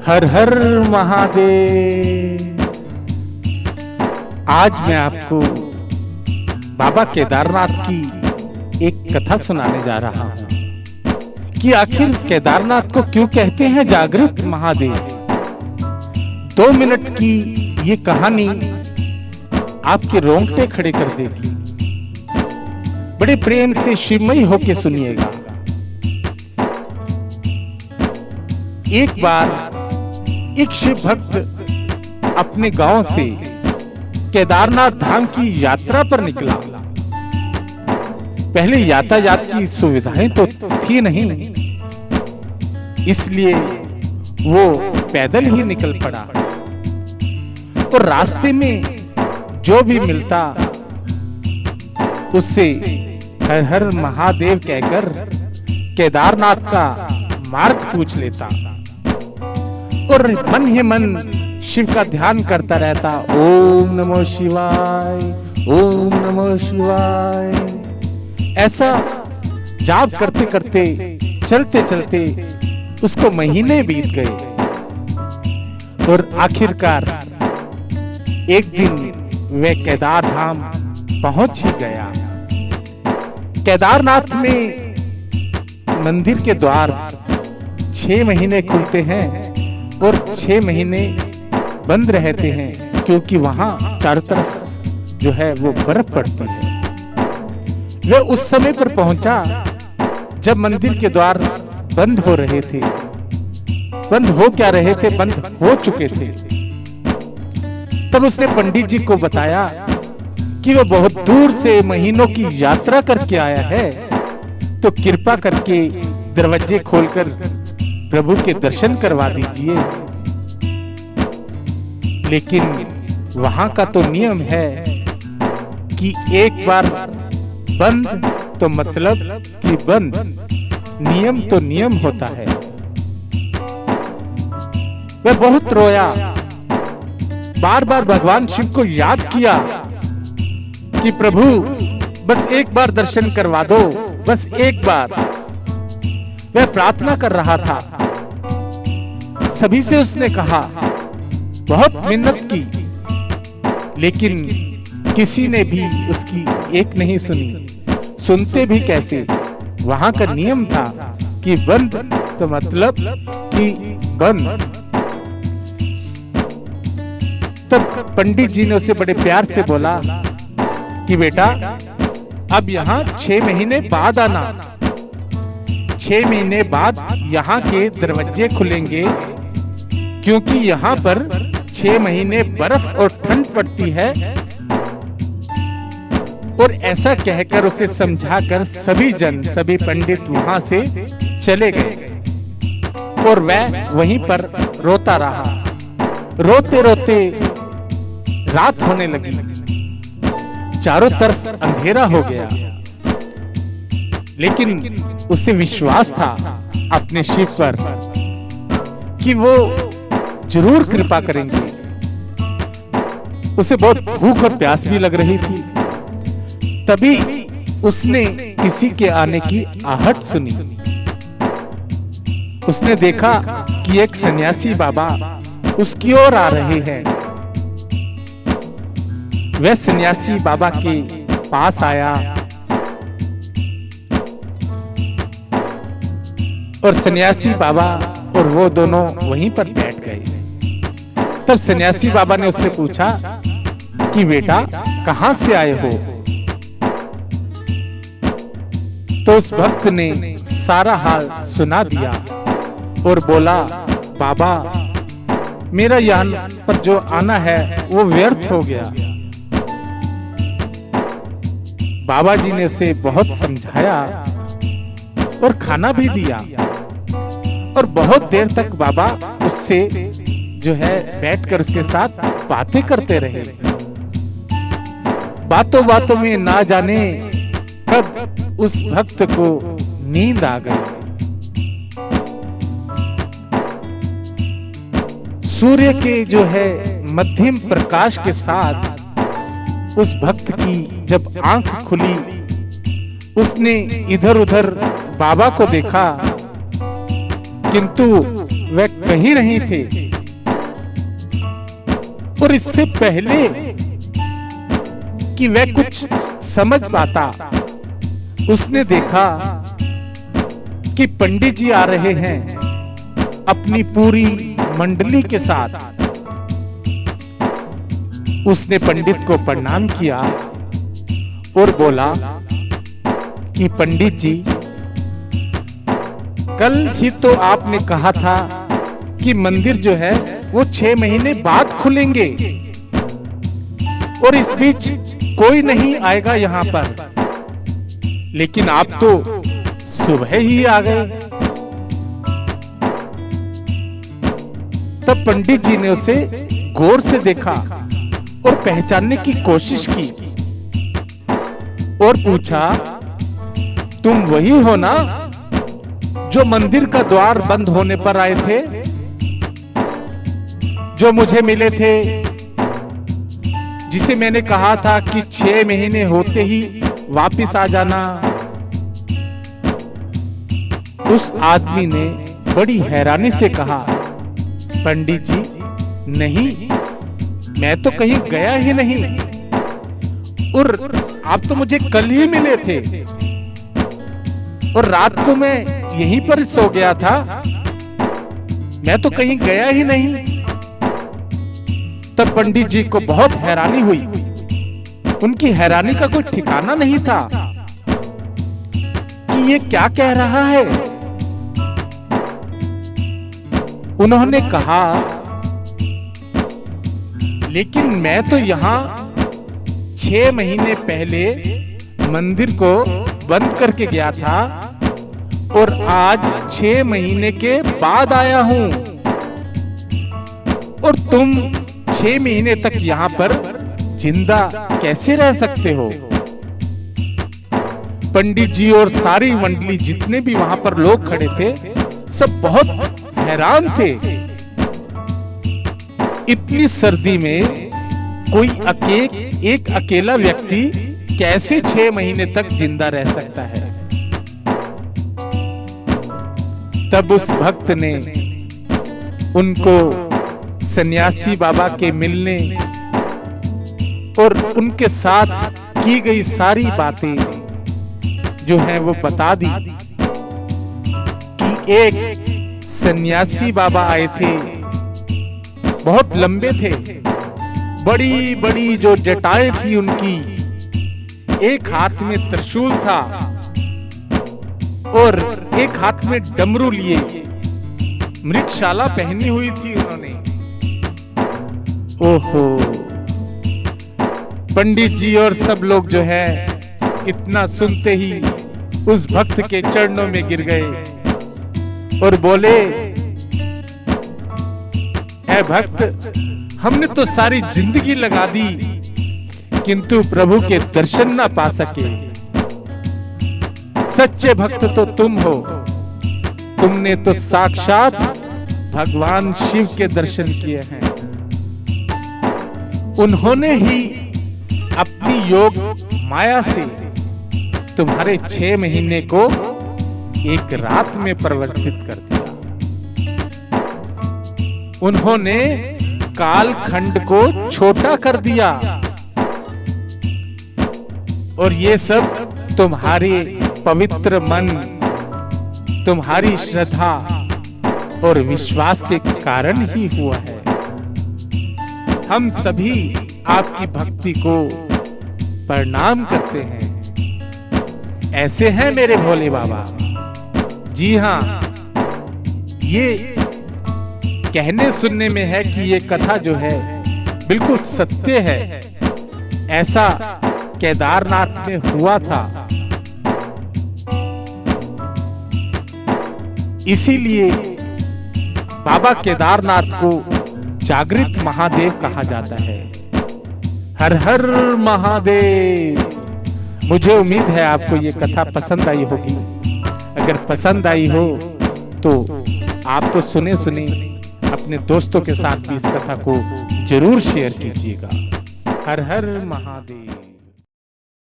हर हर महादेव। आज मैं आपको बाबा केदारनाथ की एक कथा सुनाने जा रहा हूं कि आखिर केदारनाथ को क्यों कहते हैं जागृत महादेव। 2 मिनट की ये कहानी आपके रोंगटे खड़े कर देगी। बड़े प्रेम से शिवमयी होके सुनिएगा। एक बार एक शिव भक्त अपने गांव से केदारनाथ धाम की यात्रा पर निकला। पहले यातायात की सुविधाएं तो थी नहीं, इसलिए वो पैदल ही निकल पड़ा और रास्ते में जो भी मिलता उससे हर हर महादेव कहकर केदारनाथ का मार्ग पूछ लेता और मन ही मन शिव का ध्यान करता रहता। ओम नमो शिवाय, ओम नमो शिवाय। ऐसा जाप करते करते चलते चलते उसको महीने बीत गए और आखिरकार एक दिन वह केदार धाम पहुंच ही गया। केदारनाथ में मंदिर के द्वार 6 महीने खुलते हैं और 6 महीने बंद रहते हैं, क्योंकि वहां चारों तरफ जो है वो बर्फ पड़ती है। वह उस समय पर पहुंचा जब मंदिर के द्वार बंद हो रहे थे। बंद हो क्या रहे थे, बंद हो चुके थे। तब उसने पंडित जी को बताया कि वह बहुत दूर से महीनों की यात्रा करके आया है, तो कृपा करके दरवाजे खोलकर प्रभु के दर्शन करवा दीजिए। लेकिन वहां का तो नियम है कि एक बार बंद तो मतलब कि बंद, नियम तो नियम होता है। वह बहुत रोया, बार बार भगवान शिव को याद किया कि प्रभु बस एक बार दर्शन करवा दो, बस एक बार। वह प्रार्थना कर रहा था। सभी से उसने कहा, बहुत मिन्नत की, लेकिन किसी ने भी उसकी एक नहीं सुनी। सुनते भी कैसे, वहां का नियम था कि बंद तो मतलब कि बंद। तब पंडित जी ने उसे बड़े प्यार से बोला कि बेटा अब यहाँ 6 महीने बाद आना। 6 महीने बाद यहाँ के दरवाजे खुलेंगे, क्योंकि यहाँ पर 6 महीने बर्फ और ठंड पड़ती है। और ऐसा कहकर उसे समझाकर सभी पंडित वहां से चले गए और वह वहीं पर रोता रहा। रोते रोते रात होने लगी, चारों तरफ अंधेरा हो गया, लेकिन उसे विश्वास था अपने शिव पर कि वो जरूर कृपा करेंगे। उसे बहुत भूख और प्यास भी लग रही थी। तभी उसने किसी के आने की आहट सुनी। उसने देखा कि एक सन्यासी बाबा उसकी ओर आ रहे हैं। वह सन्यासी बाबा के पास आया और सन्यासी बाबा और वो दोनों वहीं पर बैठ गए। तब सन्यासी बाबा ने उससे पूछा कि बेटा कहां से आए हो? तो उस भक्त ने सारा हाल सुना दिया और बोला, बाबा मेरा यहाँ पर जो आना है वो व्यर्थ हो गया। बाबा जी ने उसे बहुत समझाया और खाना भी दिया और बहुत देर तक बाबा उससे जो है बैठकर उसके साथ बातें करते रहे। बातों बातों में ना जाने कब उस भक्त को नींद आ गई। सूर्य के जो है मध्यम प्रकाश के साथ उस भक्त की जब आंख खुली, उसने इधर उधर बाबा को देखा, किंतु वह कहीं नहीं थे। और इससे पहले कि वह कुछ समझ पाता, उसने देखा कि पंडित जी आ रहे हैं अपनी पूरी मंडली के साथ। उसने पंडित को प्रणाम किया और बोला कि पंडित जी, कल ही तो आपने कहा था कि मंदिर जो है वो 6 महीने बाद खुलेंगे और इस बीच कोई नहीं आएगा यहाँ पर, लेकिन आप तो सुबह ही आ गए। तब पंडित जी ने उसे गौर से देखा और पहचानने की कोशिश की और पूछा, तुम वही हो ना जो मंदिर का द्वार बंद होने पर आए थे, जो मुझे मिले थे, जिसे मैंने कहा था कि 6 महीने होते ही वापिस आ जाना। उस आदमी ने बड़ी हैरानी से कहा, पंडित जी नहीं, मैं तो कहीं गया ही नहीं और आप तो मुझे कल ही मिले थे और रात को मैं यहीं पर सो गया था, मैं तो कहीं गया ही नहीं। तब पंडित जी को बहुत हैरानी हुई। उनकी हैरानी का कोई ठिकाना नहीं था कि ये क्या कह रहा है। उन्होंने कहा, लेकिन मैं तो यहाँ 6 महीने पहले मंदिर को बंद करके गया था और आज 6 महीने के बाद आया हूं और तुम 6 महीने तक यहाँ पर जिंदा कैसे रह सकते हो। पंडित जी और सारी मंडली, जितने भी वहां पर लोग खड़े थे, सब बहुत हैरान थे। इतनी सर्दी में कोई एक अकेला व्यक्ति कैसे 6 महीने तक जिंदा रह सकता है। तब उस भक्त ने उनको सन्यासी बाबा के मिलने और उनके साथ की गई सारी बातें जो हैं वो बता दी कि एक सन्यासी बाबा आए थे, बहुत लंबे थे, बड़ी बड़ी जो जटाएं थी उनकी, एक हाथ में त्रिशूल था और एक हाथ में डमरू लिए, मृगशाला पहनी हुई थी उन्होंने। ओहो, पंडित जी और सब लोग जो है इतना सुनते ही उस भक्त के चरणों में गिर गए और बोले, ऐ भक्त, हमने तो सारी जिंदगी लगा दी किंतु प्रभु के दर्शन ना पा सके। सच्चे भक्त तो तुम हो, तुमने तो साक्षात भगवान शिव के दर्शन किए हैं। उन्होंने ही अपनी योग माया से तुम्हारे 6 महीने को एक रात में परिवर्तित कर दिया। उन्होंने कालखंड को छोटा कर दिया और ये सब तुम्हारे पवित्र मन, तुम्हारी श्रद्धा और विश्वास के कारण ही हुआ है। हम सभी आपकी भक्ति को प्रणाम करते हैं। ऐसे हैं मेरे भोले बाबा। जी हाँ, ये कहने सुनने में है कि ये कथा जो है बिल्कुल सत्य है। ऐसा केदारनाथ में हुआ था, इसीलिए बाबा केदारनाथ को जागृत महादेव कहा जाता है। हर हर महादेव। मुझे उम्मीद है आपको ये कथा पसंद आई होगी। अगर पसंद आई हो तो आप तो सुने अपने दोस्तों के साथ भी इस कथा को जरूर शेयर कीजिएगा। हर हर महादेव।